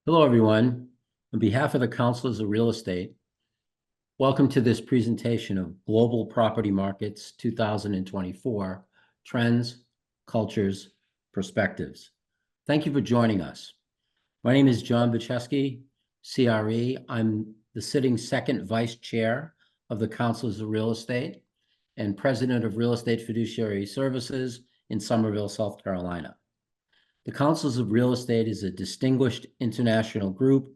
Hello, everyone. On behalf of the Councilors of Real Estate, welcome to this presentation of Global Property Markets 2024 Trends, Cultures, Perspectives. Thank you for joining us. My name is John Bachesky, CRE. I'm the sitting second vice chair of the Councilors of Real Estate and president of Real Estate Fiduciary Services in Somerville, South Carolina. The Councils of Real Estate is a distinguished international group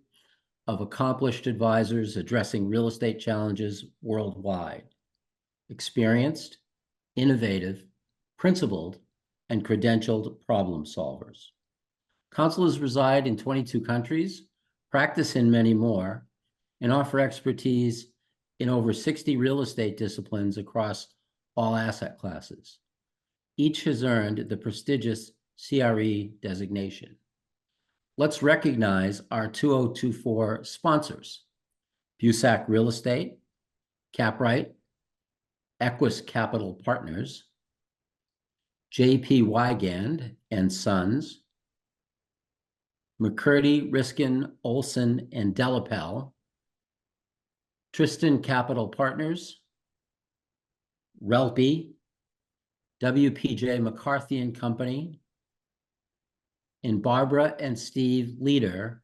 of accomplished advisors addressing real estate challenges worldwide. Experienced, innovative, principled, and credentialed problem solvers. Councilors reside in 22 countries, practice in many more, and offer expertise in over 60 real estate disciplines across all asset classes. Each has earned the prestigious CRE designation. Let's recognize our 2024 sponsors: Busac Real Estate, Capright, Equus Capital Partners, J.P. Wygand and Sons, McCurdy, Riskin, Olson, and Delapel, Tristan Capital Partners, Relpe, WPJ McCarthy and Company, and Barbara and Steve Leader,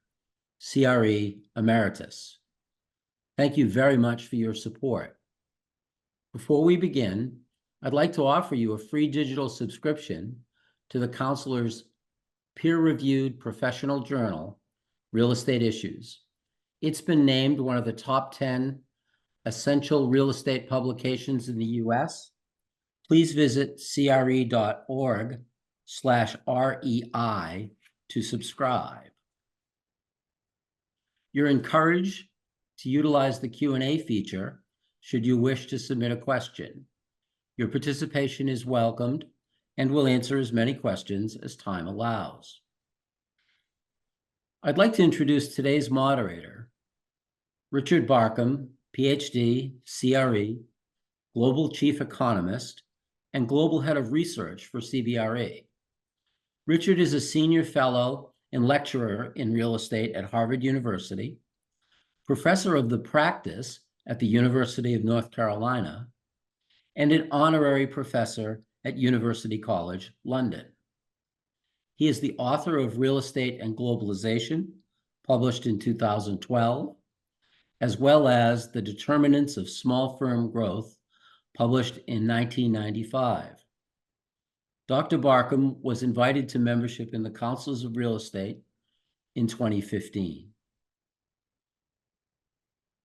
CRE Emeritus. Thank you very much for your support. Before we begin, I'd like to offer you a free digital subscription to the Councilor's peer-reviewed professional journal, Real Estate Issues. It's been named one of the top 10 essential real estate publications in the US. Please visit cre.org/REI to subscribe. You're encouraged to utilize the Q&A feature should you wish to submit a question. Your participation is welcomed, and we'll answer as many questions as time allows. I'd like to introduce today's moderator, Richard Barkham, Ph.D., CRE, Global Chief Economist, and Global Head of Research for CBRE. Richard is a senior fellow and lecturer in real estate at Harvard University, professor of the practice at the University of North Carolina, and an honorary professor at University College, London. He is the author of Real Estate and Globalization, published in 2012, as well as The Determinants of Small Firm Growth, published in 1995. Dr. Barkham was invited to membership in the Councils of Real Estate in 2015.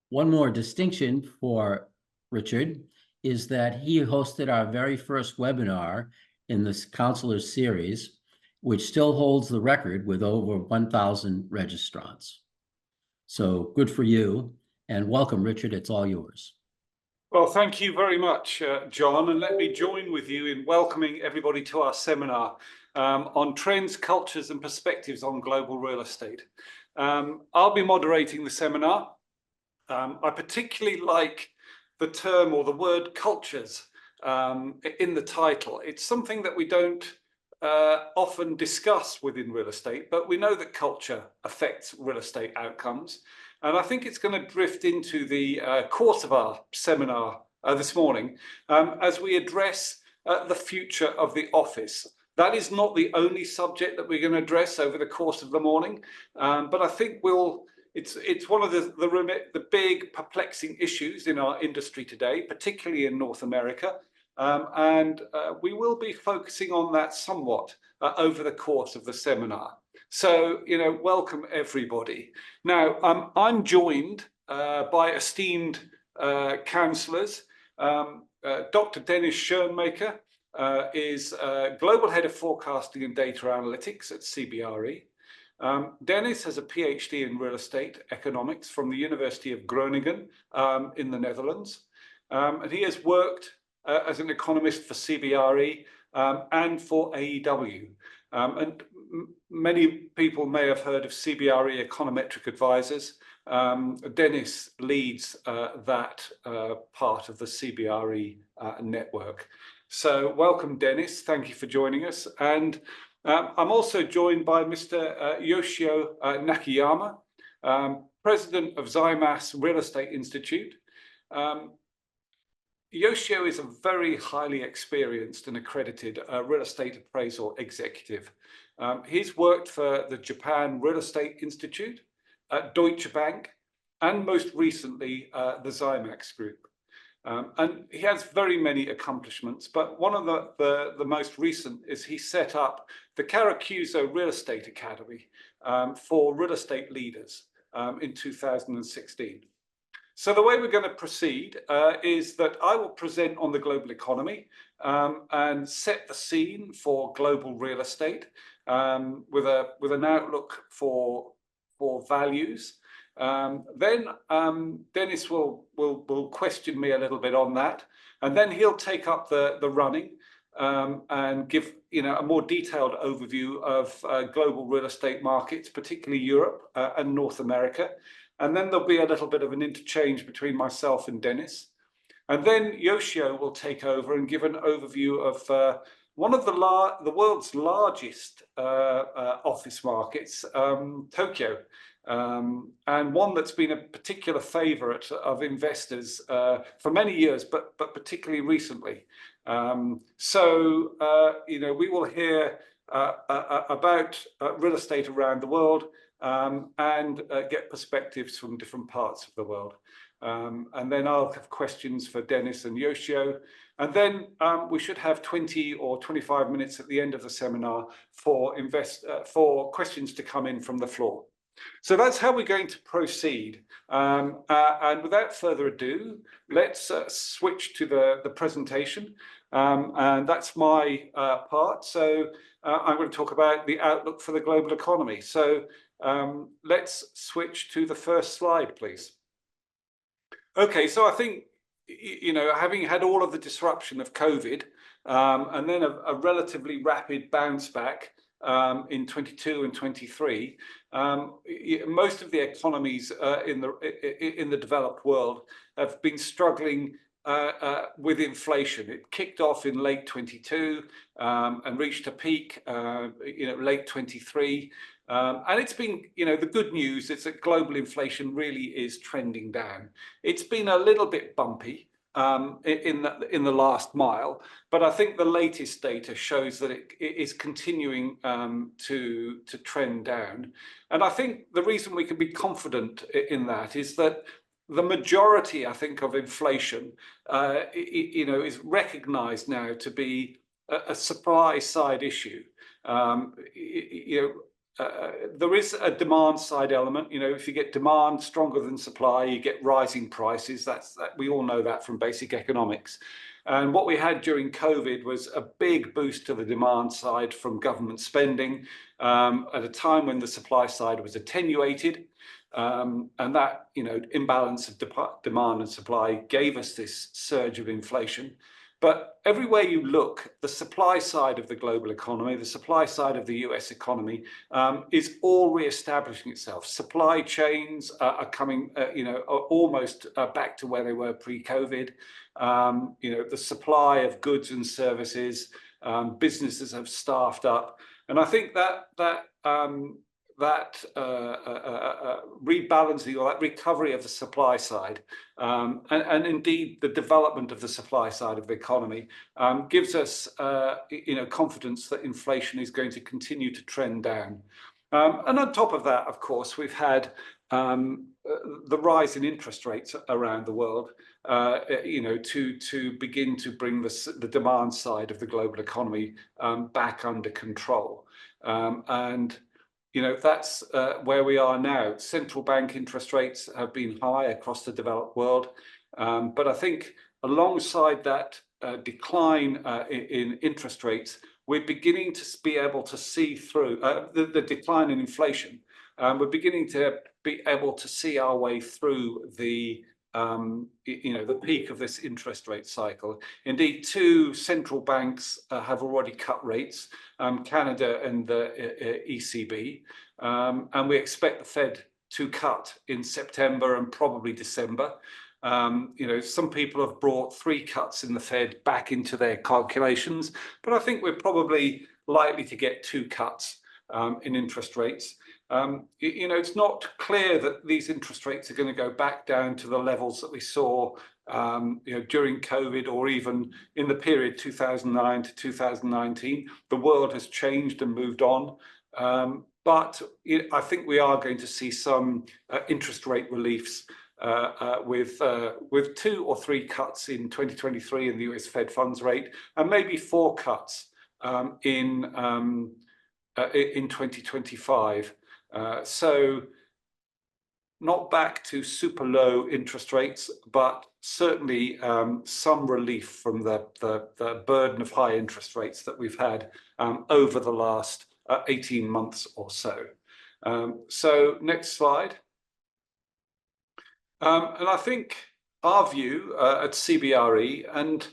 One more distinction for Richard is that he hosted our very first webinar in this Councilor series, which still holds the record with over 1,000 registrants. So good for you, and welcome, Richard. It's all yours. Well, thank you very much, John, and let me join with you in welcoming everybody to our seminar on trends, cultures, and perspectives on global real estate. I'll be moderating the seminar. I particularly like the term or the word cultures in the title. It's something that we don't often discuss within real estate, but we know that culture affects real estate outcomes. And I think it's going to drift into the course of our seminar this morning as we address the future of the office. That is not the only subject that we're going to address over the course of the morning, but I think it's one of the big perplexing issues in our industry today, particularly in North America. And we will be focusing on that somewhat over the course of the seminar. So, welcome everybody. Now, I'm joined by esteemed councillors. Dr. Dennis Schoenmaker is Global Head of Forecasting and Data Analytics at CBRE. Dennis has a Ph.D. in Real Estate Economics from the University of Groningen in the Netherlands. And he has worked as an economist for CBRE and for AEW. And many people may have heard of CBRE Econometric Advisors. Dennis leads that part of the CBRE network. So welcome, Dennis. Thank you for joining us. And I'm also joined by Mr. Yoshio Nakayama, president of Xymax Real Estate Institute. Yoshio is a very highly experienced and accredited real estate appraisal executive. He's worked for the Japan Real Estate Institute, Deutsche Bank, and most recently, the Xymax Group. And he has very many accomplishments, but one of the most recent is he set up the Karakuzo Real Estate Academy for real estate leaders in 2016. So the way we're going to proceed is that I will present on the global economy and set the scene for global real estate with an outlook for values. Then Dennis will question me a little bit on that, and then he'll take up the running and give a more detailed overview of global real estate markets, particularly Europe and North America. And then there'll be a little bit of an interchange between myself and Dennis. And then Yoshio will take over and give an overview of one of the world's largest office markets, Tokyo, and one that's been a particular favorite of investors for many years, but particularly recently. So we will hear about real estate around the world and get perspectives from different parts of the world. And then I'll have questions for Dennis and Yoshio. And then we should have 20 or 25 minutes at the end of the seminar for questions to come in from the floor. So that's how we're going to proceed. And without further ado, let's switch to the presentation. And that's my part. So I'm going to talk about the outlook for the global economy. So let's switch to the first slide, please. Okay, so I think, having had all of the disruption of COVID and then a relatively rapid bounce back in 22 and 23, most of the economies in the developed world have been struggling with inflation. It kicked off in late 22 and reached a peak, late 23. And it's been, the good news is that global inflation really is trending down. It's been a little bit bumpy in the last mile, but I think the latest data shows that it is continuing to trend down. And I think the reason we can be confident in that is that the majority, I think, of inflation, is recognized now to be a supply side issue. There is a demand side element. If you get demand stronger than supply, you get rising prices. We all know that from basic economics. And what we had during COVID was a big boost to the demand side from government spending at a time when the supply side was attenuated. And that, imbalance of demand and supply gave us this surge of inflation. But everywhere you look, the supply side of the global economy, the supply side of the US economy is all re-establishing itself. Supply chains are coming, are almost back to where they were pre-COVID. The supply of goods and services, businesses have staffed up. And I think that rebalancing or that recovery of the supply side and indeed the development of the supply side of the economy gives us confidence that inflation is going to continue to trend down. And on top of that, of course, we've had the rise in interest rates around the world, to begin to bring the demand side of the global economy back under control. That's where we are now. Central bank interest rates have been high across the developed world. But I think alongside that decline in interest rates, we're beginning to be able to see through the decline in inflation. We're beginning to be able to see our way through the peak of this interest rate cycle. Indeed, 2 central banks have already cut rates, Canada and the ECB, and we expect the Fed to cut in September and probably December. Some people have brought 3 cuts in the Fed back into their calculations, but I think we're probably likely to get 2 cuts in interest rates. It's not clear that these interest rates are going to go back down to the levels that we saw during COVID, or even in the period 2009 to 2019. The world has changed and moved on. But I think we are going to see some interest rate reliefs with 2 or 3 cuts in 2023 in the US Fed funds rate, and maybe 4 cuts in 2025. So not back to super low interest rates, but certainly some relief from the burden of high interest rates that we've had over the last 18 months or so. So next slide. And I think our view at CBRE, and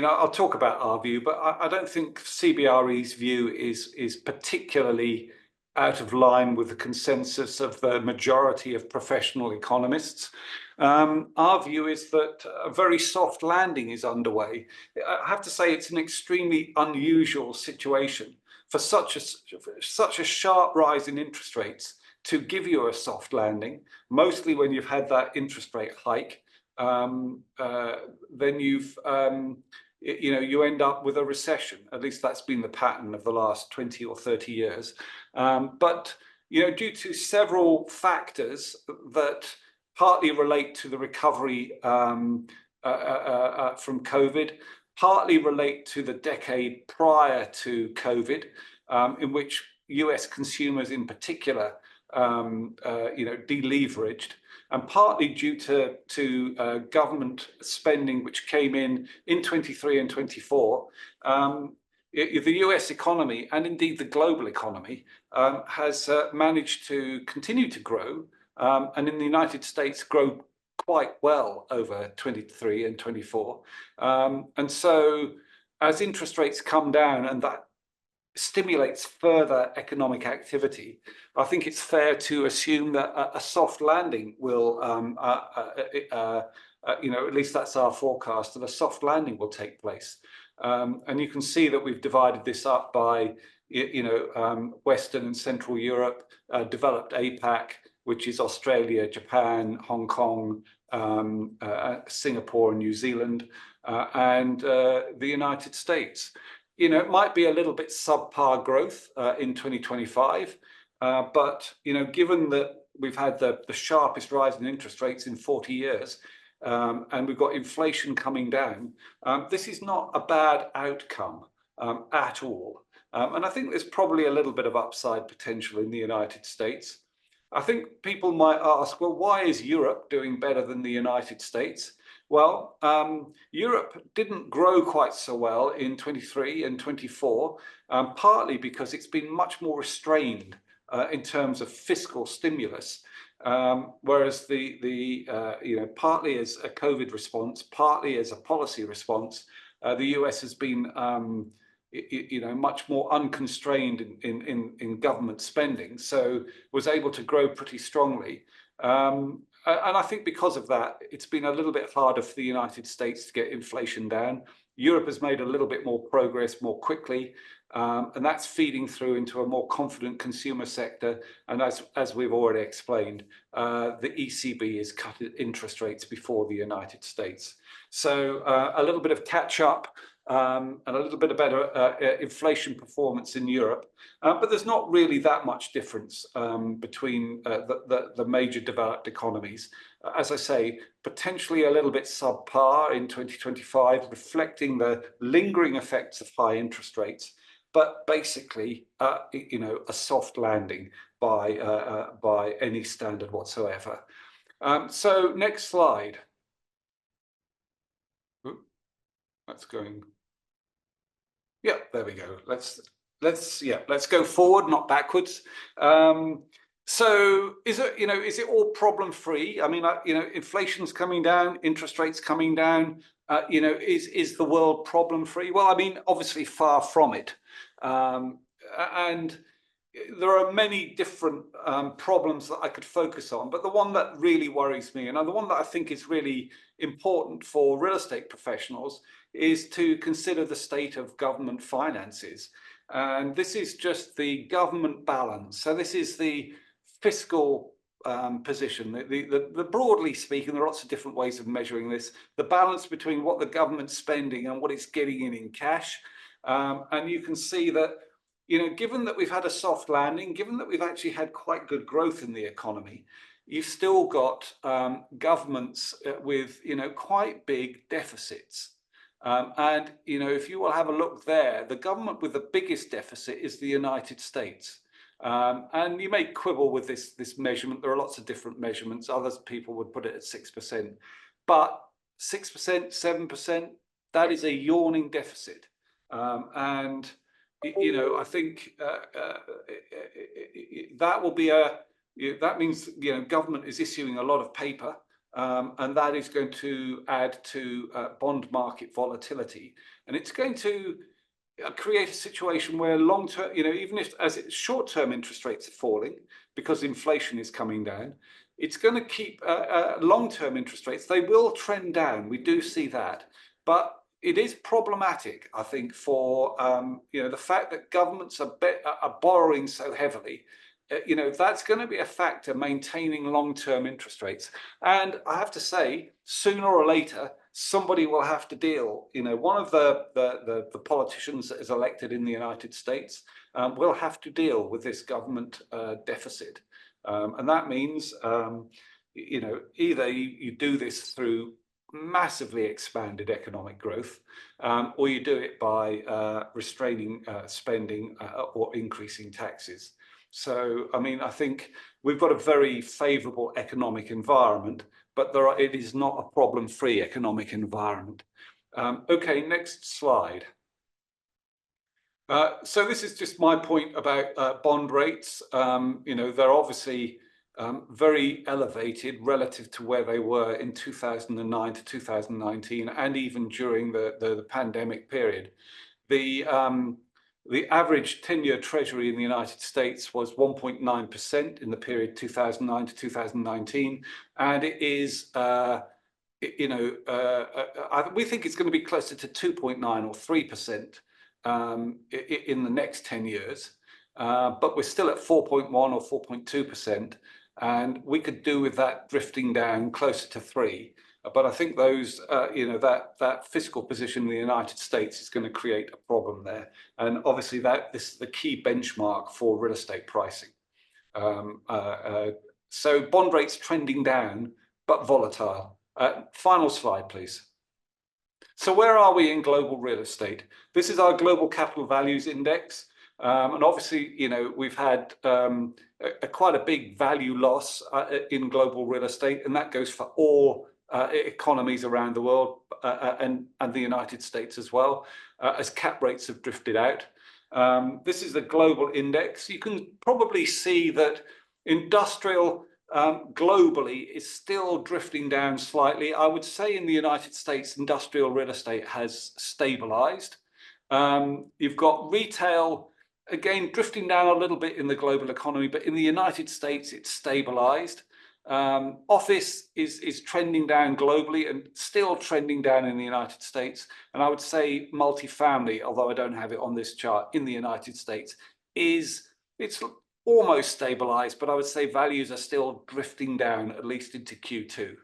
I'll talk about our view, but I don't think CBRE's view is particularly out of line with the consensus of the majority of professional economists. Our view is that a very soft landing is underway. I have to say it's an extremely unusual situation for such a sharp rise in interest rates to give you a soft landing. Mostly when you've had that interest rate hike, then you end up with a recession. At least that's been the pattern of the last 20 or 30 years. But due to several factors that partly relate to the recovery from COVID, partly relate to the decade prior to COVID, in which US consumers in particular deleveraged, and partly due to government spending which came in 23 and 24. The US economy, and indeed the global economy, has managed to continue to grow, and in the United States grow quite well over 23 and 24. And so as interest rates come down and that stimulates further economic activity, I think it's fair to assume that a soft landing will, at least that's our forecast, that a soft landing will take place. And you can see that we've divided this up by, Western and Central Europe, developed APAC, which is Australia, Japan, Hong Kong, Singapore and New Zealand, and the United States. It might be a little bit subpar growth in 2025, but given that we've had the sharpest rise in interest rates in 40 years, and we've got inflation coming down, this is not a bad outcome at all. And I think there's probably a little bit of upside potential in the United States. I think people might ask, well, why is Europe doing better than the United States? Well, Europe didn't grow quite so well in 23 and 24, partly because it's been much more restrained in terms of fiscal stimulus, whereas partly as a COVID response, partly as a policy response, the US has been much more unconstrained in government spending, so was able to grow pretty strongly. And I think because of that, it's been a little bit harder for the United States to get inflation down. Europe has made a little bit more progress more quickly, and that's feeding through into a more confident consumer sector. And as we've already explained, the ECB has cut interest rates before the United States. So a little bit of catch up and a little bit of better inflation performance in Europe. But there's not really that much difference between the major developed economies. As I say, potentially a little bit subpar in 2025, reflecting the lingering effects of high interest rates, but basically, a soft landing by any standard whatsoever. So next slide. Ooh, that's going. Yeah, there we go. Let's go forward, not backwards. So is it all problem free? I mean, inflation's coming down, interest rates coming down. Is the world problem free? Well, I mean, obviously far from it. And there are many different problems that I could focus on, but the one that really worries me, and the one that I think is really important for real estate professionals, is to consider the state of government finances. And this is just the government balance. So this is the fiscal position. Broadly speaking, there are lots of different ways of measuring this. The balance between what the government's spending and what it's getting in cash. And you can see that, given that we've had a soft landing, given that we've actually had quite good growth in the economy, you've still got governments with, quite big deficits. And, if you will have a look there, the government with the biggest deficit is the United States. And you may quibble with this measurement. There are lots of different measurements. Other people would put it at 6%. But 6%, 7%, that is a yawning deficit. And I think that will be that means, government is issuing a lot of paper, and that is going to add to bond market volatility. And it's going to create a situation where long-term, even if as short-term interest rates are falling because inflation is coming down, it's going to keep long-term interest rates. They will trend down. We do see that. But it is problematic, I think, for the fact that governments are borrowing so heavily. That's going to be a factor maintaining long-term interest rates. And I have to say, sooner or later, somebody will have to deal. One of the politicians that is elected in the United States will have to deal with this government deficit. And that means, either you do this through massively expanded economic growth, or you do it by restraining spending or increasing taxes. So, I think we've got a very favorable economic environment, but it is not a problem-free economic environment. Okay, next slide. So this is just my point about bond rates. They're obviously very elevated relative to where they were in 2009 to 2019, and even during the pandemic period. The average 10-year Treasury in the United States was 1.9% in the period 2009 to 2019, and it is, we think it's going to be closer to 2.9 or 3% in the next 10 years, but we're still at 4.1 or 4.2%, and we could do with that drifting down closer to 3. But I think those, that fiscal position in the United States is going to create a problem there. And obviously this is the key benchmark for real estate pricing. So bond rates trending down, but volatile. Final slide, please. So where are we in global real estate? This is our global capital values index. And obviously, we've had quite a big value loss in global real estate, and that goes for all economies around the world and the United States as well, as cap rates have drifted out. This is the global index. You can probably see that industrial globally is still drifting down slightly. I would say in the United States, industrial real estate has stabilized. You've got retail, again, drifting down a little bit in the global economy, but in the United States, it's stabilized. Office is trending down globally and still trending down in the United States. And I would say multifamily, although I don't have it on this chart, in the United States, it's almost stabilized, but I would say values are still drifting down, at least into Q2.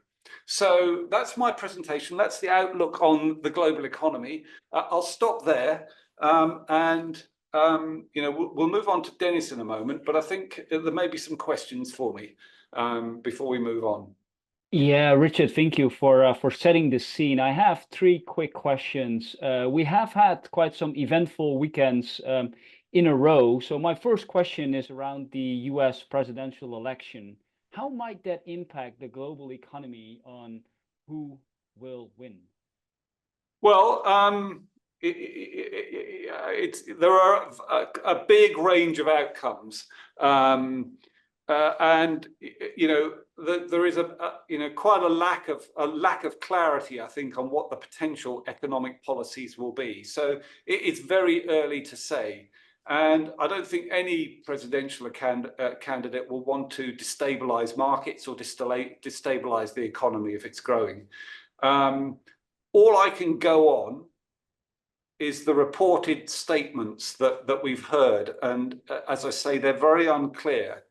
So that's my presentation. That's the outlook on the global economy. I'll stop there, and we'll move on to Dennis in a moment, but I think there may be some questions for me before we move on. Yeah, Richard, thank you for setting the scene. I have 3 quick questions. We have had quite some eventful weekends in a row. So my first question is around the US presidential election. How might that impact the global economy on who will win? Well, there are a big range of outcomes, and there is quite a lack of clarity, I think, on what the potential economic policies will be. So it's very early to say. And I don't think any presidential candidate will want to destabilize markets or destabilize the economy if it's growing. All I can go on is the reported statements that we've heard. And as I say, they're very unclear.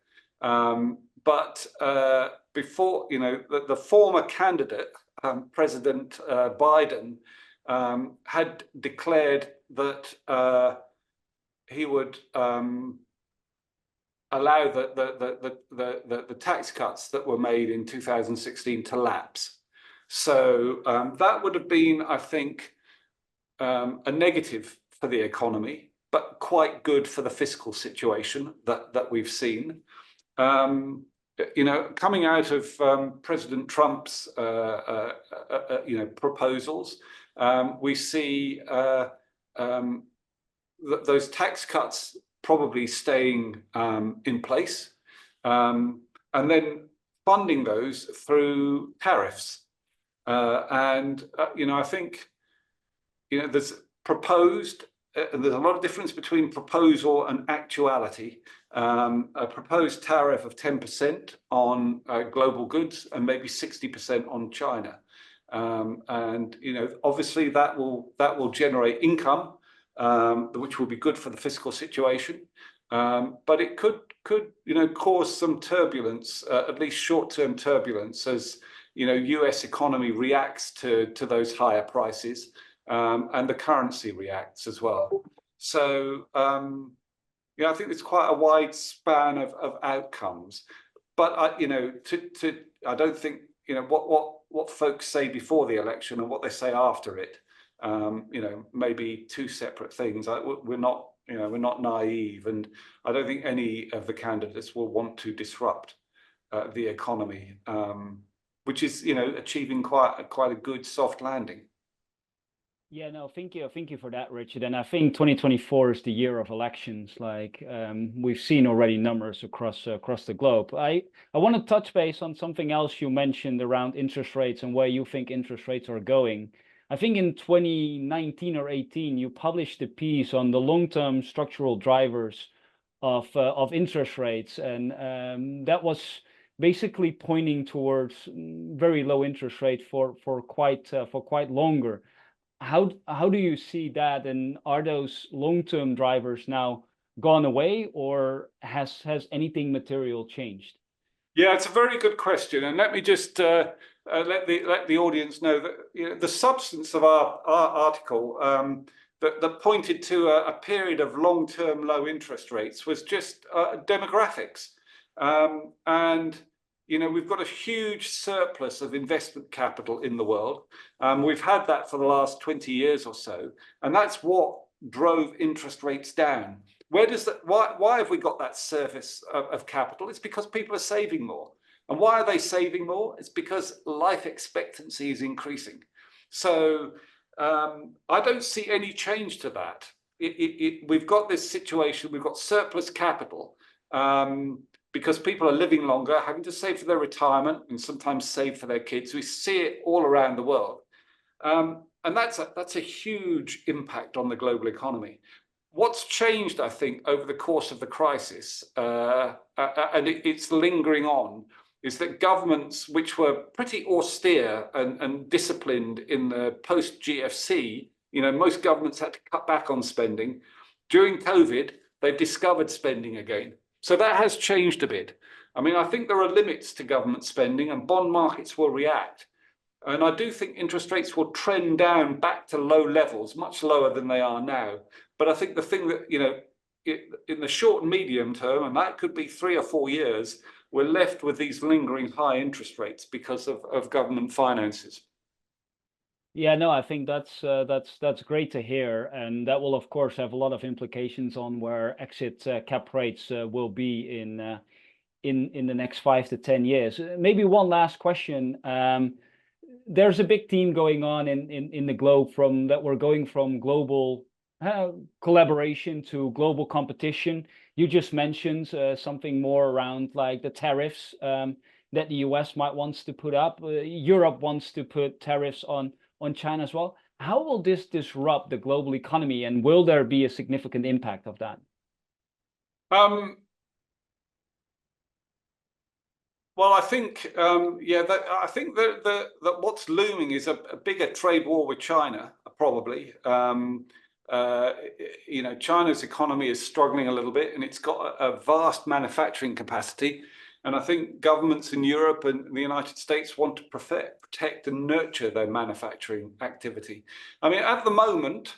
But before, the former candidate, President Biden, had declared that he would allow the tax cuts that were made in 2016 to lapse. So that would have been, I think, a negative for the economy, but quite good for the fiscal situation that we've seen. Coming out of President Trump's proposals, we see those tax cuts probably staying in place, and then funding those through tariffs. I think there's proposed, and there's a lot of difference between proposal and actuality. A proposed tariff of 10% on global goods and maybe 60% on China. Obviously that will generate income, which will be good for the fiscal situation. But it could cause some turbulence, at least short-term turbulence, as US economy reacts to those higher prices, and the currency reacts as well. So I think there's quite a wide span of outcomes. But I don't think what folks say before the election and what they say after it, maybe two separate things. We're not naive, and I don't think any of the candidates will want to disrupt the economy, which is achieving quite a good soft landing. Yeah, no, thank you for that, Richard. And I think 2024 is the year of elections. Like we've seen already numbers across the globe. I want to touch base on something else you mentioned around interest rates and where you think interest rates are going. I think in 2019 or 18, you published a piece on the long-term structural drivers of interest rates, and that was basically pointing towards very low interest rate for quite longer. How do you see that, and are those long-term drivers now gone away, or has anything material changed? Yeah, it's a very good question, and let me just let the audience know that the substance of our article that pointed to a period of long-term low interest rates was just demographics, and we've got a huge surplus of investment capital in the world. We've had that for the last 20 years or so, and that's what drove interest rates down. Why have we got that surface of capital? It's because people are saving more. And why are they saving more? It's because life expectancy is increasing. So I don't see any change to that. We've got this situation, we've got surplus capital, because people are living longer, having to save for their retirement and sometimes save for their kids. We see it all around the world. And that's a huge impact on the global economy. What's changed, I think, over the course of the crisis, and it's lingering on, is that governments, which were pretty austere and disciplined in the post-GFC, most governments had to cut back on spending. During COVID, they've discovered spending again. So that has changed a bit. I mean, I think there are limits to government spending, and bond markets will react. And I do think interest rates will trend down back to low levels, much lower than they are now. But I think the thing that, in the short and medium term, and that could be 3 or 4 years, we're left with these lingering high interest rates because of government finances. Yeah, no, I think that's great to hear, and that will of course have a lot of implications on where exit cap rates will be in the next 5 to 10 years. Maybe one last question. There's a big theme going on in the globe that we're going from global collaboration to global competition. You just mentioned something more around like the tariffs that the US might wants to put up. Europe wants to put tariffs on China as well. How will this disrupt the global economy, and will there be a significant impact of that? Well, I think, I think that what's looming is a bigger trade war with China, probably. China's economy is struggling a little bit, and it's got a vast manufacturing capacity. And I think governments in Europe and the United States want to protect and nurture their manufacturing activity. I mean, at the moment,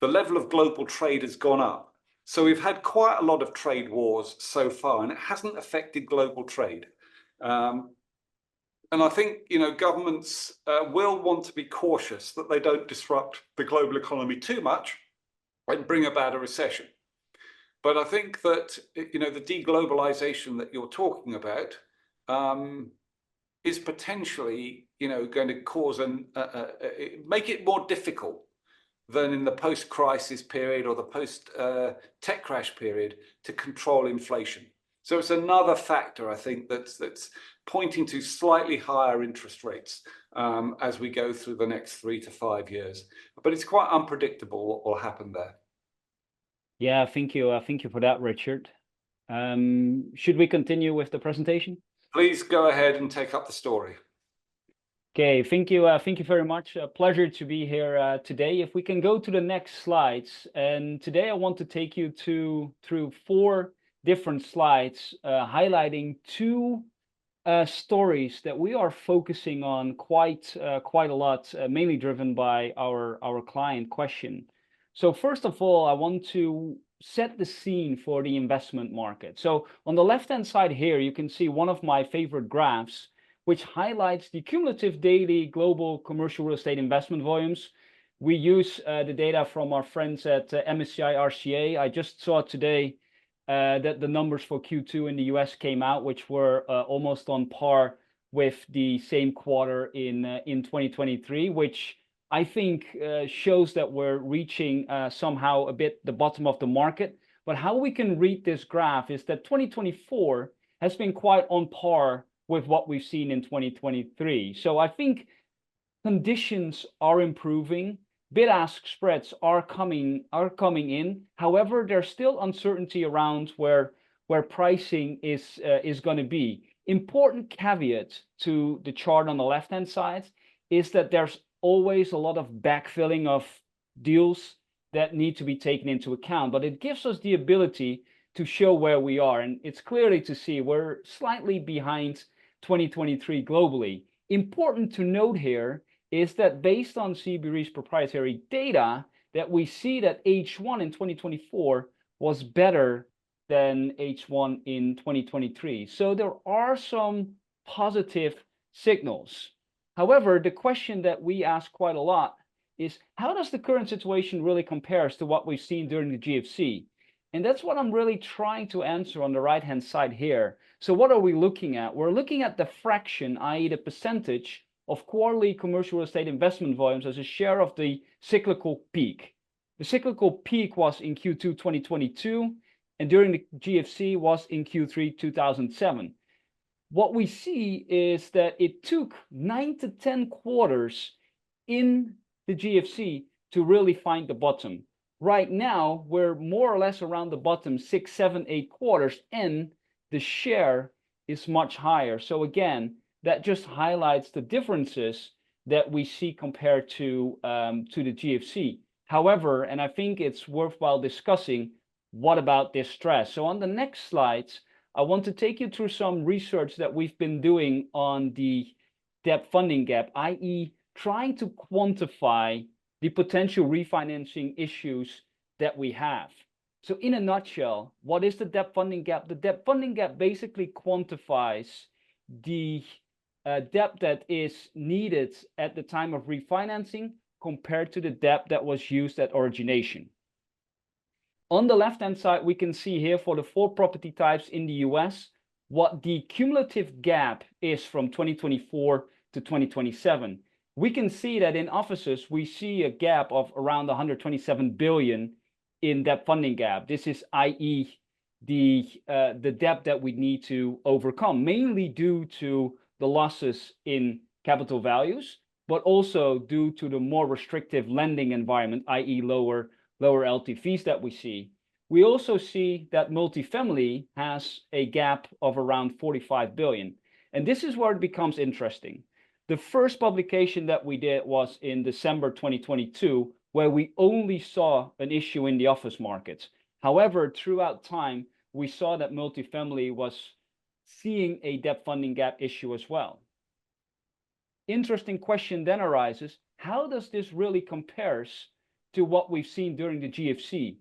the level of global trade has gone up. So we've had quite a lot of trade wars so far, and it hasn't affected global trade. And I think, governments will want to be cautious that they don't disrupt the global economy too much and bring about a recession. But I think that, the deglobalization that you're talking about is potentially, going to cause make it more difficult than in the post-crisis period or the post-tech crash period to control inflation. So it's another factor, I think, that's pointing to slightly higher interest rates as we go through the next 3 to 5 years. But it's quite unpredictable what will happen there. Yeah, thank you. Thank you for that, Richard. Should we continue with the presentation? Please go ahead and take up the story. Okay, thank you. Thank you very much. A pleasure to be here today. If we can go to the next slides. And today I want to take you through 4 different slides highlighting 2 stories that we are focusing on quite a lot, mainly driven by our client question. So first of all, I want to set the scene for the investment market. So on the left-hand side here, you can see one of my favorite graphs, which highlights the cumulative daily global commercial real estate investment volumes. We use the data from our friends at MSCI RCA. I just saw today that the numbers for Q2 in the US came out, which were almost on par with the same quarter in 2023, which I think shows that we're reaching somehow a bit the bottom of the market. But how we can read this graph is that 2024 has been quite on par with what we've seen in 2023. So I think conditions are improving. Bid-ask spreads are coming in. However, there's still uncertainty around where pricing is going to be. Important caveat to the chart on the left-hand side is that there's always a lot of backfilling of deals that need to be taken into account, but it gives us the ability to show where we are. And it's clearly to see we're slightly behind 2023 globally. Important to note here is that based on CBRE's proprietary data, that we see that H1 in 2024 was better than H1 in 2023. So there are some positive signals. However, the question that we ask quite a lot is, how does the current situation really compare to what we've seen during the GFC? And that's what I'm really trying to answer on the right-hand side here. So what are we looking at? We're looking at the fraction, i.e. the percentage of quarterly commercial real estate investment volumes as a share of the cyclical peak. The cyclical peak was in Q2 2022, and during the GFC was in Q3 2007. What we see is that it took 9 to 10 quarters in the GFC to really find the bottom. Right now, we're more or less around the bottom, 6, 7, 8 quarters, and the share is much higher. So again, that just highlights the differences that we see compared to the GFC. However, and I think it's worthwhile discussing, what about this stress? So on the next slides, I want to take you through some research that we've been doing on the debt funding gap, i.e. trying to quantify the potential refinancing issues that we have. So in a nutshell, what is the debt funding gap? The debt funding gap basically quantifies the debt that is needed at the time of refinancing compared to the debt that was used at origination. On the left-hand side, we can see here for the 4 property types in the US, what the cumulative gap is from 2024 to 2027. We can see that in offices, we see a gap of around 127 billion in debt funding gap. This is i.e. the debt that we need to overcome, mainly due to the losses in capital values, but also due to the more restrictive lending environment, i.e. lower LTVs that we see. We also see that multifamily has a gap of around 45 billion. And this is where it becomes interesting. The first publication that we did was in December 2022, where we only saw an issue in the office markets. However, throughout time, we saw that multifamily was seeing a debt funding gap issue as well. Interesting question then arises, how does this really compares to what we've seen during the GFC?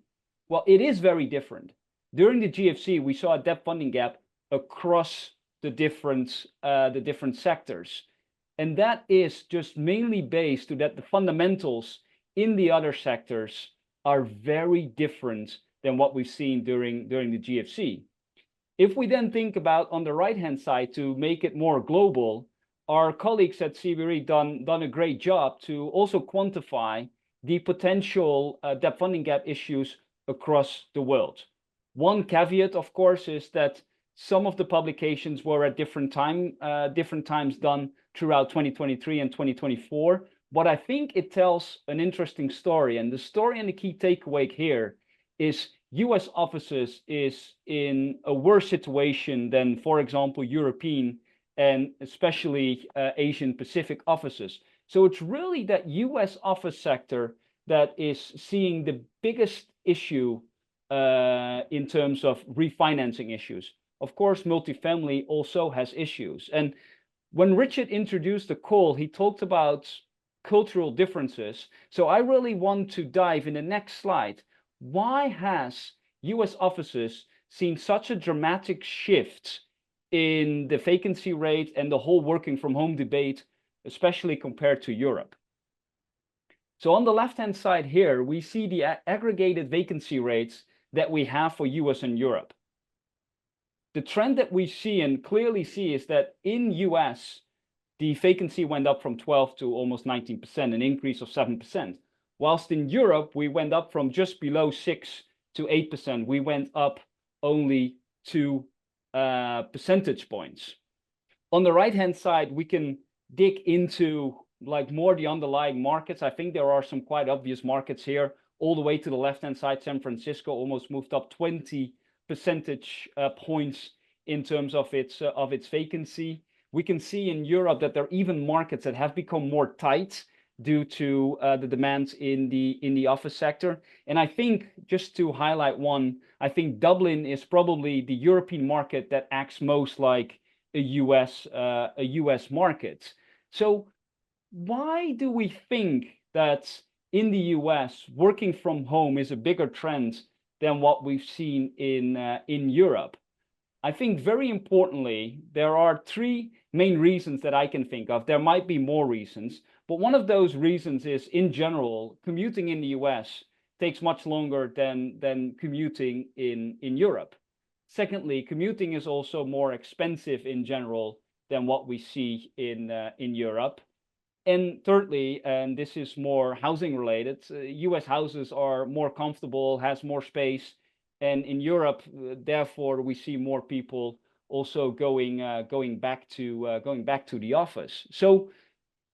Well, it is very different. During the GFC, we saw a debt funding gap across the different sectors. And that is just mainly based to that the fundamentals in the other sectors are very different than what we've seen during the GFC. If we then think about on the right-hand side to make it more global, our colleagues at CBRE done a great job to also quantify the potential debt funding gap issues across the world. One caveat, of course, is that some of the publications were at different times done throughout 2023 and 2024. But I think it tells an interesting story. And the story and the key takeaway here is US offices is in a worse situation than, for example, European and especially Asian Pacific offices. So it's really that US office sector that is seeing the biggest issue in terms of refinancing issues. Of course, multifamily also has issues. And when Richard introduced the call, he talked about cultural differences. So I really want to dive in the next slide. Why has US offices seen such a dramatic shift in the vacancy rate and the whole working from home debate, especially compared to Europe? So on the left-hand side here, we see the aggregated vacancy rates that we have for US and Europe. The trend that we see and clearly see is that in US, the vacancy went up from 12 to almost 19%, an increase of 7%. Whilst in Europe, we went up from just below 6 to 8%. We went up only 2 percentage points. On the right-hand side, we can dig into like more the underlying markets. I think there are some quite obvious markets here. All the way to the left-hand side, San Francisco almost moved up 20 percentage points in terms of its vacancy. We can see in Europe that there are even markets that have become more tight due to the demands in the office sector. And I think just to highlight one, I think Dublin is probably the European market that acts most like a US market. So why do we think that in the US working from home is a bigger trend than what we've seen in Europe? I think very importantly, there are 3 main reasons that I can think of. There might be more reasons, but one of those reasons is, in general, commuting in the US takes much longer than commuting in Europe. Secondly, commuting is also more expensive in general than what we see in Europe. And thirdly, and this is more housing related, US houses are more comfortable, has more space. And in Europe, therefore, we see more people also going back to the office. So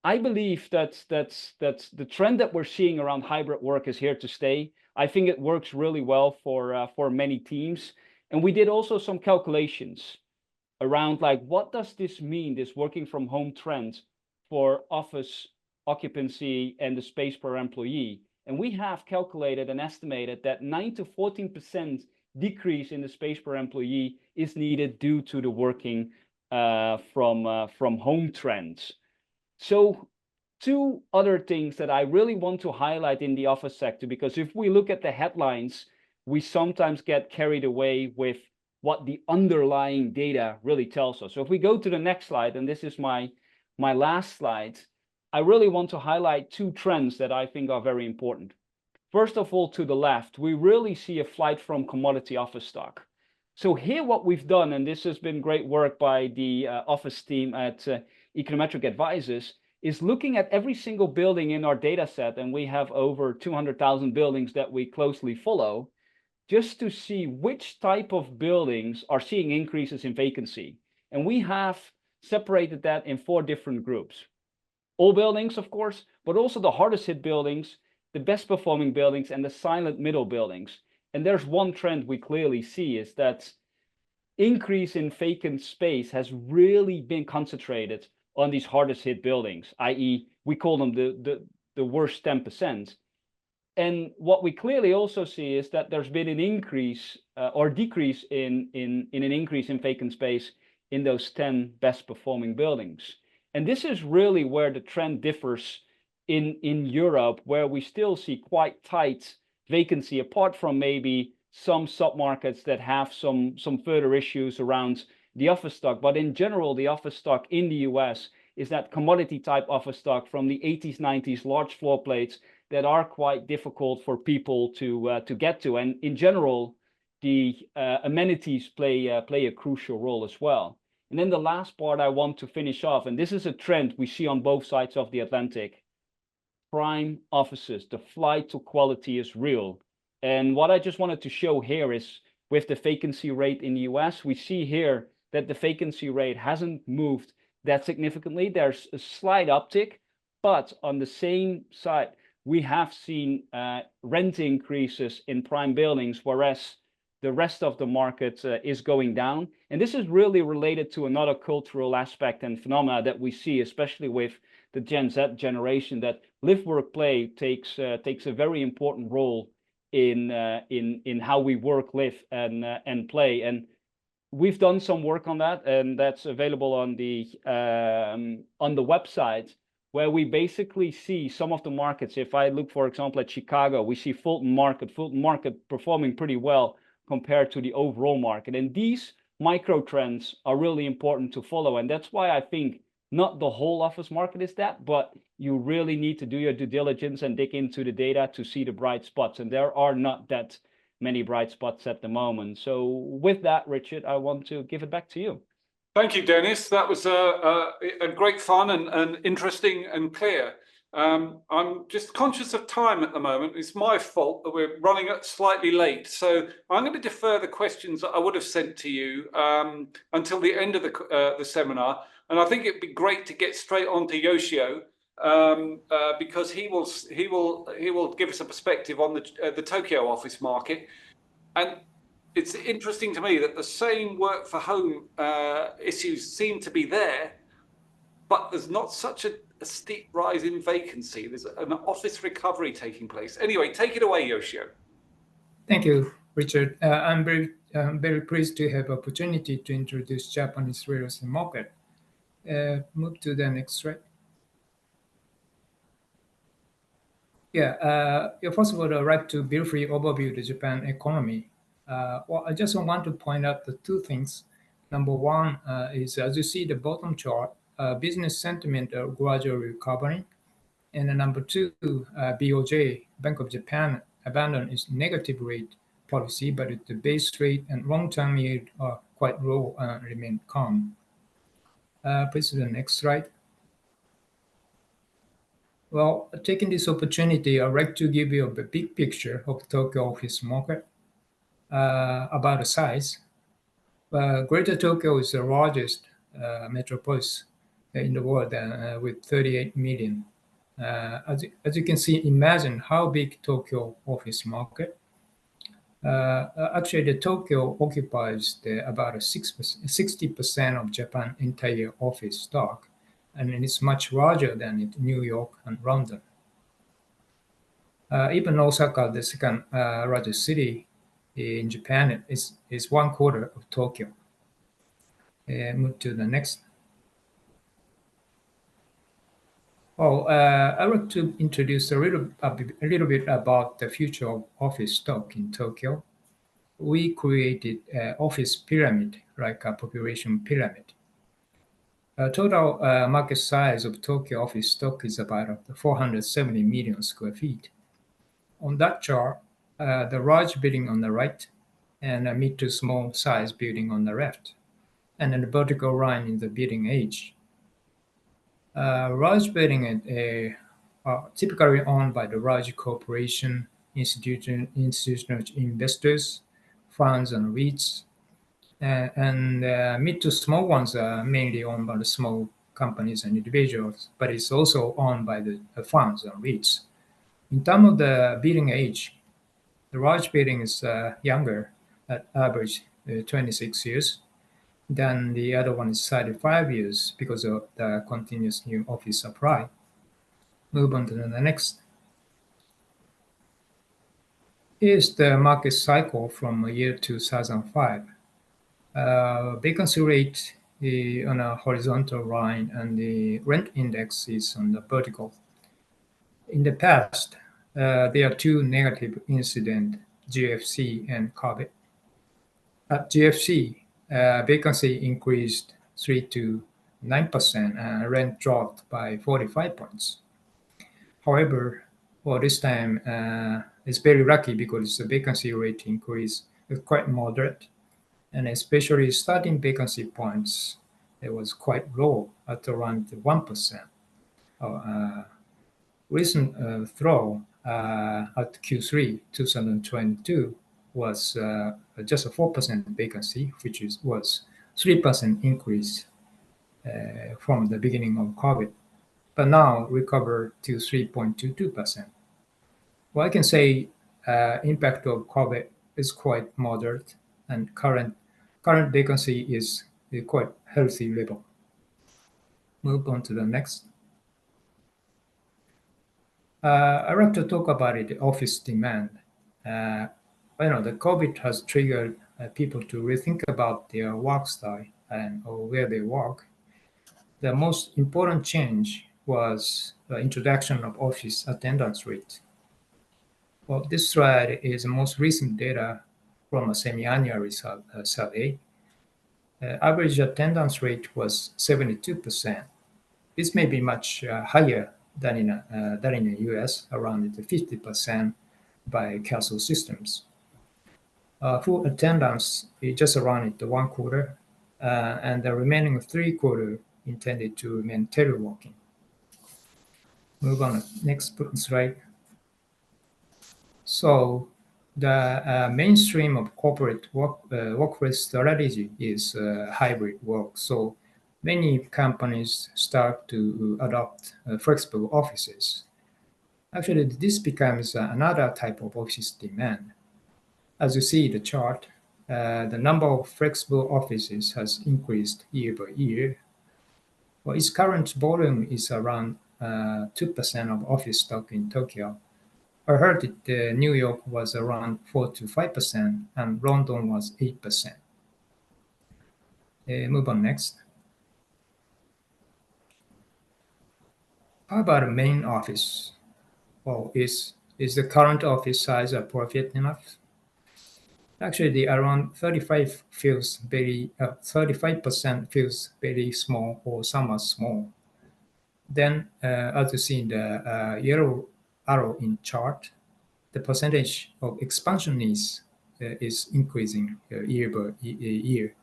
I believe that's the trend that we're seeing around hybrid work is here to stay. I think it works really well for many teams. And we did also some calculations around like, what does this mean, this working from home trend for office occupancy and the space per employee? And we have calculated and estimated that 9 to 14% decrease in the space per employee is needed due to the working from home trends. So 2 other things that I really want to highlight in the office sector, because if we look at the headlines, we sometimes get carried away with what the underlying data really tells us. So if we go to the next slide, and this is my last slide, I really want to highlight 2 trends that I think are very important. First of all, to the left, we really see a flight from commodity office stock. So here what we've done, and this has been great work by the office team at Econometric Advisors, is looking at every single building in our data set, and we have over 200,000 buildings that we closely follow, just to see which type of buildings are seeing increases in vacancy. And we have separated that in 4 different groups. All buildings, of course, but also the hardest hit buildings, the best performing buildings, and the silent middle buildings. And there's one trend we clearly see is that increase in vacant space has really been concentrated on these hardest hit buildings, i.e. we call them the worst 10%. And what we clearly also see is that there's been an increase or decrease in an increase in vacant space in those 10 best performing buildings. And this is really where the trend differs in Europe, where we still see quite tight vacancy, apart from maybe some submarkets that have some further issues around the office stock. But in general, the office stock in the US is that commodity type office stock from the 80s, 90s, large floor plates that are quite difficult for people to get to. And in general, the amenities play a crucial role as well. And then the last part I want to finish off, and this is a trend we see on both sides of the Atlantic, prime offices. The flight to quality is real. And what I just wanted to show here is with the vacancy rate in the US, we see here that the vacancy rate hasn't moved that significantly. There's a slight uptick, but on the same side, we have seen rent increases in prime buildings, whereas the rest of the market is going down. And this is really related to another cultural aspect and phenomena that we see, especially with the Gen Z generation, that live, work, play takes a very important role in how we work, live, and play. And we've done some work on that, and that's available on the website, where we basically see some of the markets. If I look, for example, at Chicago, we see Fulton Market performing pretty well compared to the overall market. And these micro trends are really important to follow. And that's why I think not the whole office market is that, but you really need to do your due diligence and dig into the data to see the bright spots. And there are not that many bright spots at the moment. So with that, Richard, I want to give it back to you. Thank you, Dennis. That was a great fun and interesting and clear. I'm just conscious of time at the moment. It's my fault that we're running slightly late. So I'm going to defer the questions that I would have sent to you until the end of the seminar. And I think it'd be great to get straight on to Yoshio because he will give us a perspective on the Tokyo office market. And it's interesting to me that the same work for home issues seem to be there, but there's not such a steep rise in vacancy. There's an office recovery taking place. Anyway, take it away, Yoshio. Thank you, Richard. I'm very pleased to have opportunity to introduce Japanese real estate market. Move to the next slide. First of all, I'd like to briefly overview the Japan economy. Well, I just want to point out the two things. Number one is, as you see the bottom chart, business sentiment are gradually recovering. And number two, BOJ, Bank of Japan, abandoned its negative rate policy, but the base rate and long-term yield are quite low and remain calm. Please to the next slide. Well, taking this opportunity, I'd like to give you a big picture of Tokyo office market. About the size. Greater Tokyo is the largest metropolis in the world with 38 million. As you can see, imagine how big Tokyo office market. Actually, the Tokyo occupies about 60% of Japan's entire office stock, and it's much larger than New York and London. Even Osaka, the second largest city in Japan, is 1/4 of Tokyo. Move to the next. I want to introduce a little bit about the future of office stock in Tokyo. We created an office pyramid, like a population pyramid. Total market size of Tokyo office stock is about 470 million square feet. On that chart, the large building on the right and a mid to small size building on the left, and then the vertical line in the building age. Large buildings are typically owned by the large corporation, institutional investors, funds, and REITs. And mid to small ones are mainly owned by the small companies and individuals, but it's also owned by the funds and REITs. In terms of the building age, The large building is younger, at average 26 years. Then the other one is 35 years because of the continuous new office supply. Move on to the next. Here's the market cycle from year 2005. Vacancy rate on a horizontal line and the rent index is on the vertical. In the past, there are two negative incidents, GFC and COVID. At GFC, vacancy increased 3 to 9% and rent dropped by 45 points. However, this time it's very lucky because the vacancy rate increase is quite moderate, and especially starting vacancy points, it was quite low at around 1%. Recent throw at Q3 2022 was just a 4% vacancy, which was 3% increase from the beginning of COVID, but now recovered to 3.22%. Well, I can say impact of COVID is quite moderate, and current vacancy is a quite healthy level. Move on to the next. I'd like to talk about the office demand. The COVID has triggered people to rethink about their work style or where they work. The most important change was the introduction of office attendance rate. Well, this slide is the most recent data from a semi-annual survey. Average attendance rate was 72%. This may be much higher than in the US, around 50% by Castle Systems. Full attendance is just around 1/4, and the remaining 3/4 intended to remain teleworking. Move on to next slide. So the mainstream of corporate workplace strategy is hybrid work. So many companies start to adopt flexible offices. Actually, this becomes another type of office demand. As you see the chart, the number of flexible offices has increased year by year. Well, its current volume is around 2% of office stock in Tokyo. I heard that New York was around 4 to 5%, and London was 8%. Move on next. How about a main office? Well, is the current office size appropriate enough? Actually, the around 35% feels very small or somewhat small. Then, as you see in the yellow arrow in chart, the percentage of expansion needs is increasing year by year.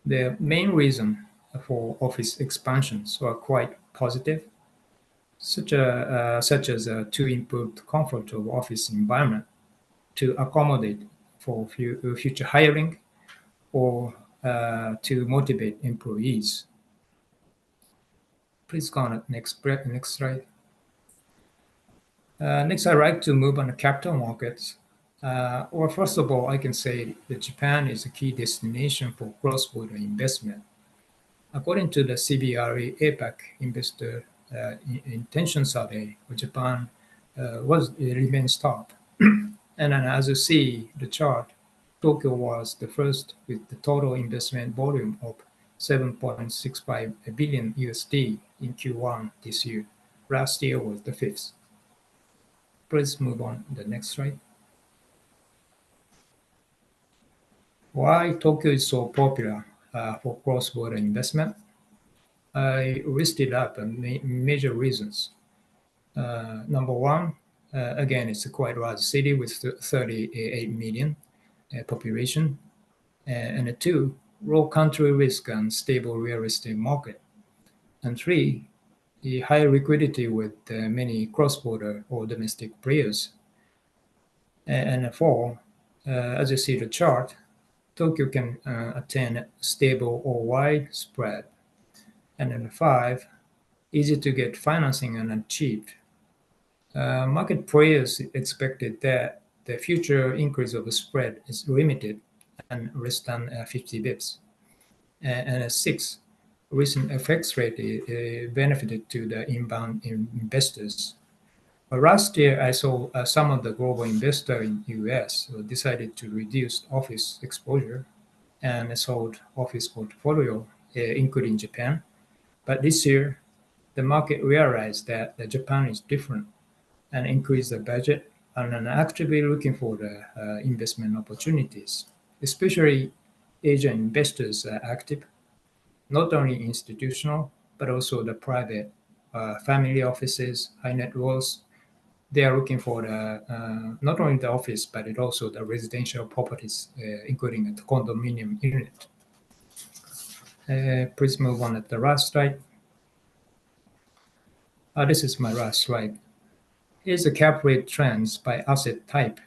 The main reason for office expansions are quite positive, such as to improve the comfort of office environment, to accommodate for future hiring, or to motivate employees. Please go on next slide. Next, I'd like to move on to capital markets. Well, first of all, I can say that Japan is a key destination for cross-border investment. According to the CBRE APAC Investor Intention Survey, Japan remains top. And then as you see the chart, Tokyo was the first with the total investment volume of $7.65 billion USD in Q1 this year. Last year was the fifth. Please move on to the next slide. Why Tokyo is so popular for cross-border investment? I listed up major reasons. Number one, again, it's a quite large city with 38 million population. And two, low country risk and stable real estate market. And three, the high liquidity with many cross-border or domestic players. And four, as you see the chart, Tokyo can attain stable or wide spread. And then five, easy to get financing and cheap. Market players expected that the future increase of the spread is limited and less than 50 bips. And 6, recent FX rate benefited to the inbound investors. Last year, I saw some of the global investors in US decided to reduce office exposure and sold office portfolio, including Japan. But this year, the market realized that Japan is different and increased the budget and are actively looking for the investment opportunities. Especially Asian investors are active, not only institutional, but also the private family offices, high net worths. They are looking for the not only the office, but it also the residential properties, including the condominium unit. Please move on at the last slide. This is my last slide. Here's the cap rate trends by asset type.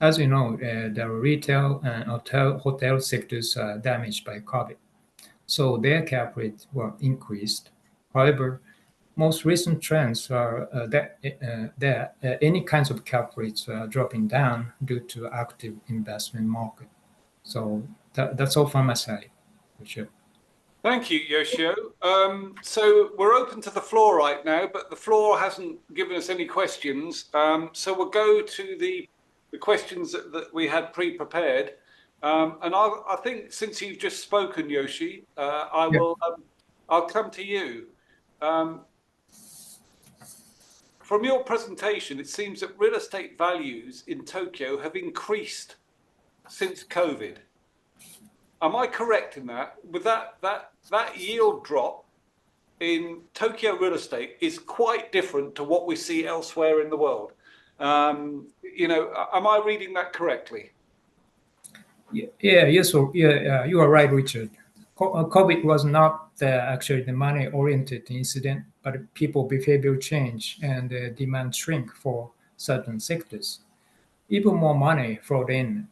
As you know, the retail and hotel sectors are damaged by COVID, so their cap rates were increased. However, most recent trends are that any kinds of cap rates are dropping down due to active investment market. So that's all from my side. Sure. Thank you, Yoshio. So we're open to the floor right now, but the floor hasn't given us any questions. So we'll go to the questions that we had pre-prepared. And I think since you've just spoken, Yoshi, I'll come to you. From your presentation, it seems that real estate values in Tokyo have increased since COVID. Am I correct in that? With that yield drop in Tokyo real estate is quite different to what we see elsewhere in the world. You know, am I reading that correctly? Yes, you are right, Richard. COVID was not actually the money-oriented incident, but people behavior change and demand shrink for certain sectors. Even more money flowed in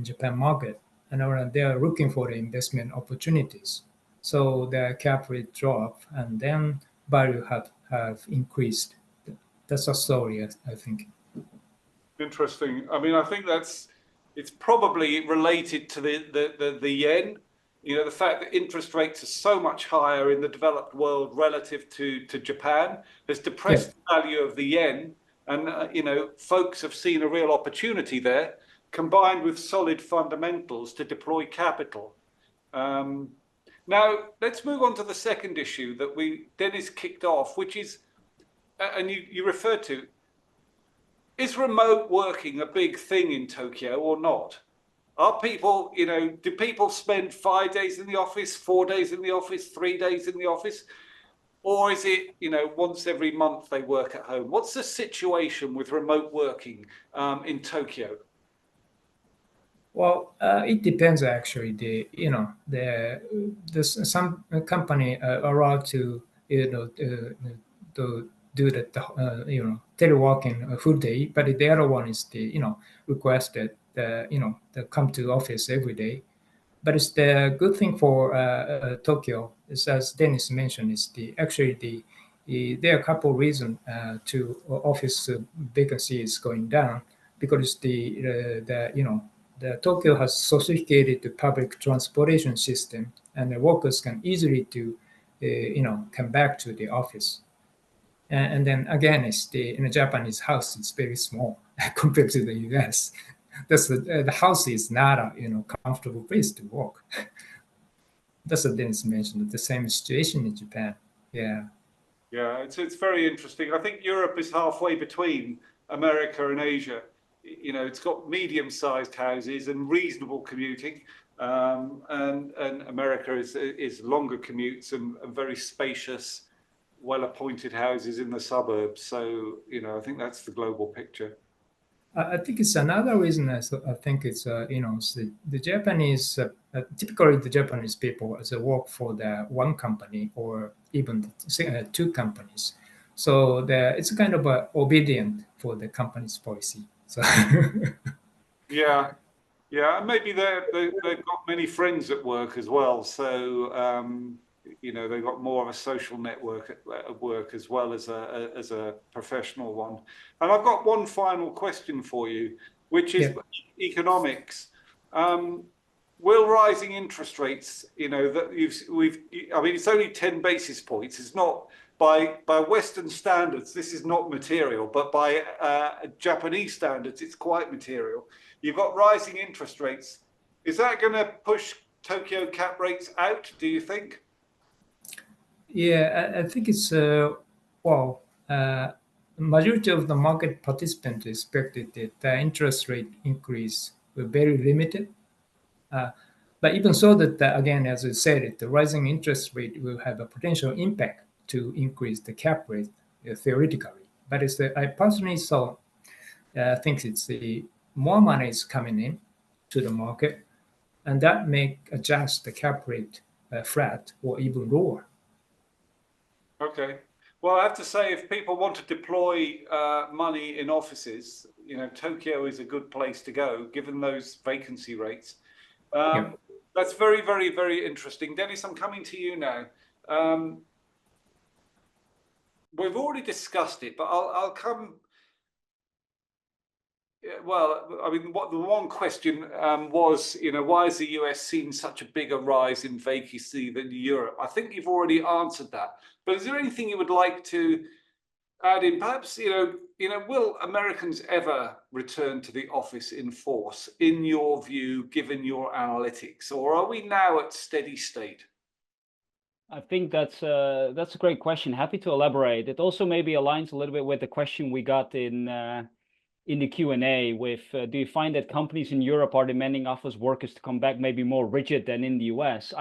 Japan market, and they are looking for the investment opportunities. So the cap rate dropped, and then value have increased. That's a story, I think. Interesting. I mean, I think it's probably related to the yen. You know, the fact that interest rates are so much higher in the developed world relative to Japan has depressed the value of the yen. And, you know, folks have seen a real opportunity there, combined with solid fundamentals to deploy capital. Now, let's move on to the second issue that Dennis kicked off, which is, and you referred to, is remote working a big thing in Tokyo or not? Are people, you know, do people spend 5 days in the office, 4 days in the office, 3 days in the office? Or is it, you know, once every month they work at home? What's the situation with remote working in Tokyo? Well, it depends actually. Some company are allowed to to do the teleworking a full day, but the other one is requested to come to office every day. But it's the good thing for Tokyo is, as Dennis mentioned, is there are a couple of reasons to office vacancy is going down, because the Tokyo has sophisticated public transportation system, and the workers can easily come back to the office. And then again, in a Japanese house, it's very small compared to the US. That's the house is not a comfortable place to work. That's what Dennis mentioned. The same situation in Japan. Yeah. Yeah, it's very interesting. I think Europe is halfway between America and Asia. You know, it's got medium-sized houses and reasonable commuting, and America is longer commutes and very spacious, well-appointed houses in the suburbs. So, you know, I think that's the global picture. I think it's another reason. I think it's the Japanese typically the Japanese people work for the one company or even two companies, so it's kind of obedient for the company's policy. So yeah, and maybe they've got many friends at work as well. So you know, they've got more of a social network at work as well as a professional one. And I've got one final question for you. which is economics. Will rising interest rates, you know, that I mean, it's only 10 basis points. It's not by Western standards, this is not material, but by Japanese standards, it's quite material. You've got rising interest rates. Is that going to push Tokyo cap rates out, do you think? Yeah, I think it's majority of the market participants expected that the interest rate increase were very limited. But even so, that again, as I said, the rising interest rate will have a potential impact to increase the cap rate theoretically. But I personally think it's the more money is coming in to the market, and that may adjust the cap rate flat or even lower. Okay. Well, I have to say, if people want to deploy money in offices, you know, Tokyo is a good place to go, given those vacancy rates. That's very, very, very interesting. Dennis, I'm coming to you now. We've already discussed it, but I'll come. Well, I mean, the one question was, you know, why has the US seen such a bigger rise in vacancy than Europe? I think you've already answered that. But is there anything you would like to add in? Perhaps, you know, will Americans ever return to the office in force, in your view, given your analytics, or are we now at steady state? I think that's a great question. Happy to elaborate. It also maybe aligns a little bit with the question we got in the Q&A with, do you find that companies in Europe are demanding office workers to come back maybe more rigid than in the US?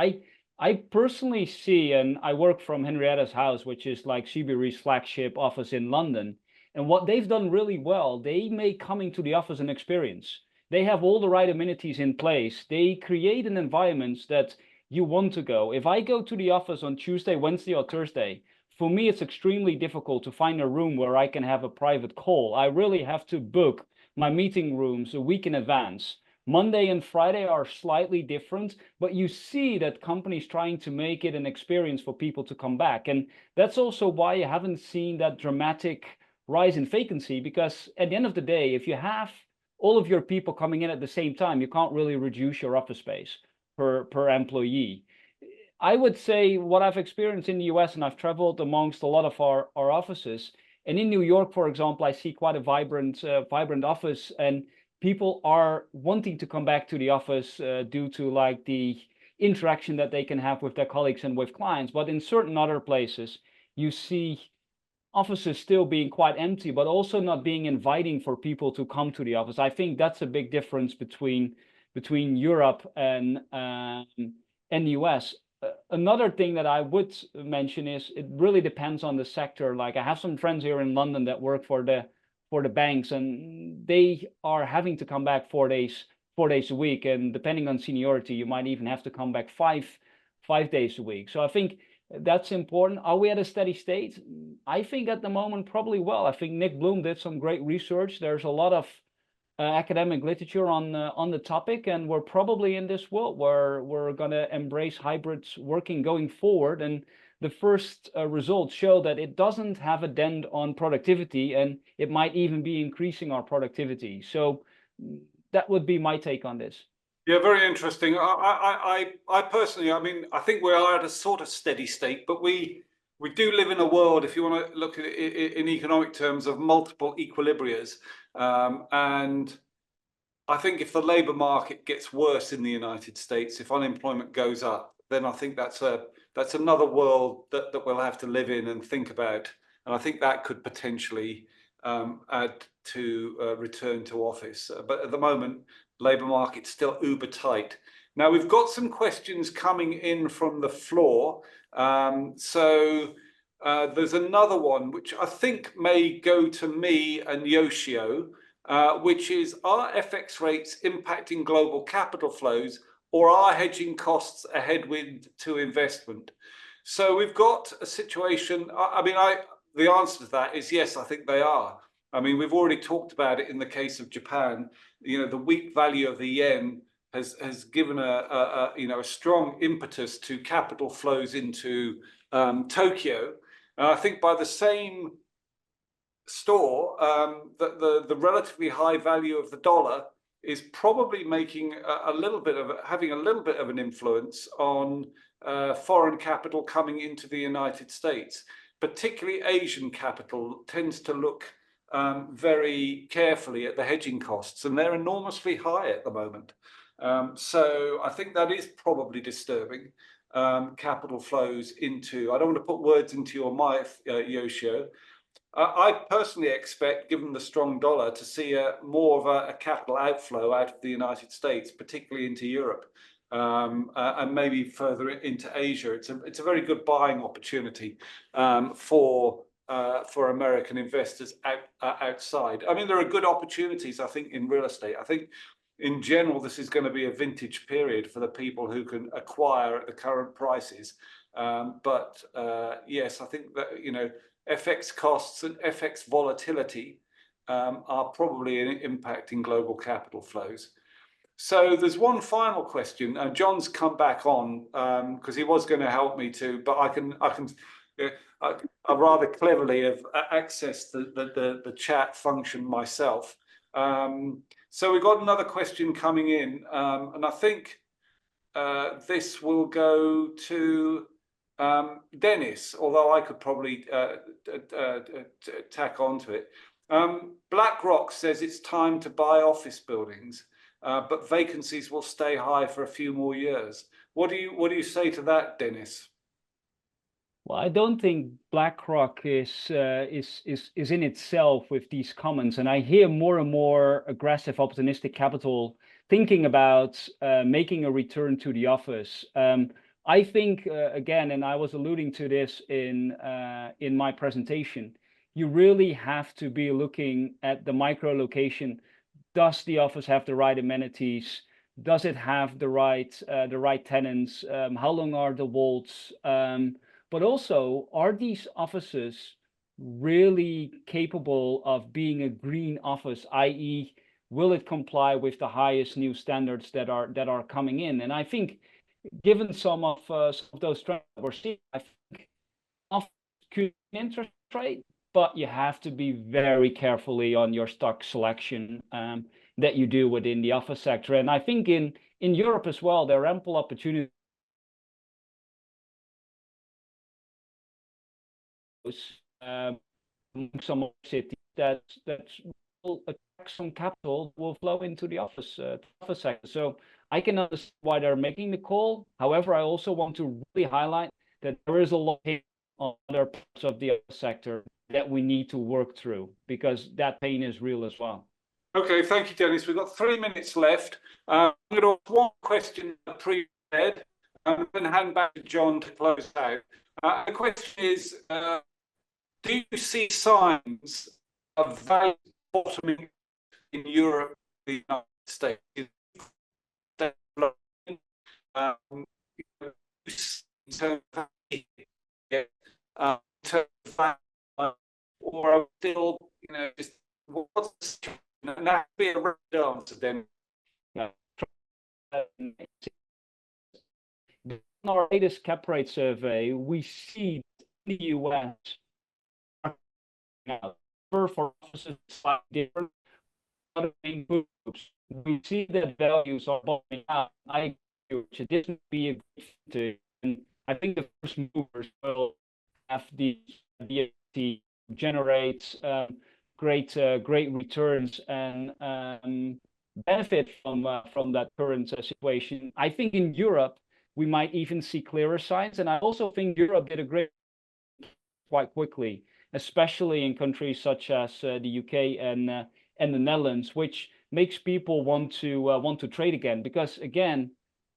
I personally see, and I work from Henrietta's house, which is like CBRE's flagship office in London. And what they've done really well, they make coming to the office an experience. They have all the right amenities in place. They create an environment that you want to go. If I go to the office on Tuesday, Wednesday, or Thursday, for me, it's extremely difficult to find a room where I can have a private call. I really have to book my meeting rooms a week in advance. Monday and Friday are slightly different, but you see that companies trying to make it an experience for people to come back. And that's also why you haven't seen that dramatic rise in vacancy, because at the end of the day, if you have all of your people coming in at the same time, you can't really reduce your office space per employee. I would say what I've experienced in the US, and I've traveled amongst a lot of our offices, and in New York, for example, I see quite a vibrant office, and people are wanting to come back to the office due to like the interaction that they can have with their colleagues and with clients. But in certain other places, you see offices still being quite empty, but also not being inviting for people to come to the office. I think that's a big difference between Europe and the US. Another thing that I would mention is it really depends on the sector. Like I have some friends here in London that work for the banks, and they are having to come back 4 days a week, and depending on seniority, you might even have to come back five days a week. So I think that's important. Are we at a steady state? I think at the moment probably well. I think Nick Bloom did some great research. There's a lot of academic literature on the topic, and we're probably in this world where we're going to embrace hybrid working going forward. And the first results show that it doesn't have a dent on productivity, and it might even be increasing our productivity. So that would be my take on this. Yeah, very interesting. I personally, I mean, I think we are at a sort of steady state, but we do live in a world, if you want to look at it in economic terms, of multiple equilibrias. And I think if the labor market gets worse in the United States, if unemployment goes up, then I think that's another world that we'll have to live in and think about. And I think that could potentially add to return to office. But at the moment, labor market's still uber tight. Now, we've got some questions coming in from the floor. So there's another one, which I think may go to me and Yoshio, which is, are FX rates impacting global capital flows, or are hedging costs a headwind to investment? So we've got a situation, I mean, the answer to that is yes, I think they are. I mean, we've already talked about it in the case of Japan. You know, the weak value of the yen has given a strong impetus to capital flows into Tokyo. And I think by the same store, the relatively high value of the dollar is probably making having a little bit of an influence on foreign capital coming into the United States. Particularly Asian capital tends to look very carefully at the hedging costs, and they're enormously high at the moment. So I think that is probably disturbing capital flows into, I don't want to put words into your mouth, Yoshio. I personally expect, given the strong dollar, to see more of a capital outflow out of the United States, particularly into Europe, and maybe further into Asia. It's a very good buying opportunity for American investors outside. I mean, there are good opportunities, I think, in real estate. I think, in general, this is going to be a vintage period for the people who can acquire at the current prices. But yes, I think that, FX costs and FX volatility are probably impacting global capital flows. So there's one final question. John's come back on because he was going to help me too, but I rather cleverly have accessed the chat function myself. So we've got another question coming in, and I think this will go to Dennis, although I could probably tack onto it. BlackRock says it's time to buy office buildings, but vacancies will stay high for a few more years. What do you say to that, Dennis? Well, I don't think BlackRock is in itself with these comments, and I hear more and more aggressive, opportunistic capital thinking about making a return to the office. I think again, and I was alluding to this in my presentation, you really have to be looking at the micro location. Does the office have the right amenities? Does it have the right tenants? How long are the WALTs? But also, are these offices really capable of being a green office, i.e., will it comply with the highest new standards that are coming in? And I think, given some of those trends that we're seeing, I think office could be an interest rate, but you have to be very carefully on your stock selection that you do within the office sector. And I think in Europe as well, there are ample opportunities. Some cities that will attract some capital will flow into the office sector. So I can understand why they're making the call. However, I also want to really highlight that there is a lot on other parts of the office sector that we need to work through, because that pain is real as well. Okay, thank you, Dennis. We've got 3 minutes left. I'm going to ask one question pre-read and then hand back to John to close out. The question is, do you see signs of value bottoming in Europe and the United States? In terms of value, or are we still, just what's the situation? And that would be a right answer then. In our latest cap rate survey, we see in the US for offices slightly different other main groups. We see that values are bottoming out. I agree, which this would be a good thing. And I think the first movers will have the ability to generate great returns and benefit from that current situation. I think in Europe we might even see clearer signs, and I also think Europe did a great quite quickly, especially in countries such as the UK and the Netherlands, which makes people want to trade again. Because again,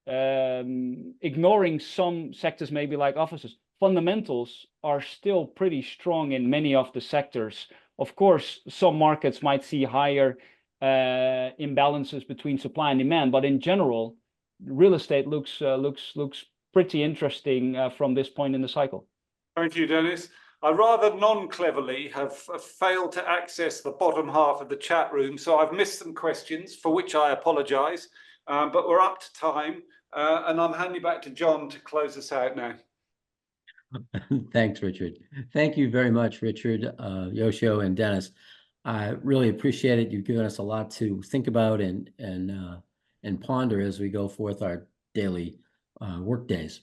ignoring some sectors, maybe like offices, fundamentals are still pretty strong in many of the sectors. Of course, some markets might see higher imbalances between supply and demand, but in general, real estate looks pretty interesting from this point in the cycle. Thank you, Dennis. I rather non-cleverly have failed to access the bottom half of the chat room, so I've missed some questions, for which I apologise, but we're up to time, and I'm handing back to John to close us out now. Thanks, Richard. Thank you very much, Richard, Yoshio, and Dennis. I really appreciate it. You've given us a lot to think about and ponder as we go forth our daily work days.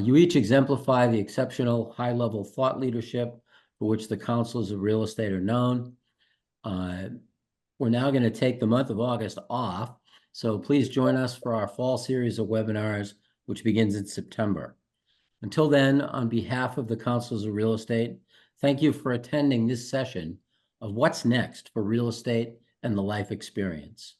You each exemplify the exceptional high-level thought leadership for which the councils of real estate are known. We're now going to take the month of August off, so please join us for our fall series of webinars, which begins in September. Until then, on behalf of the councils of real estate, thank you for attending this session of What's Next for Real Estate and the Life Experience.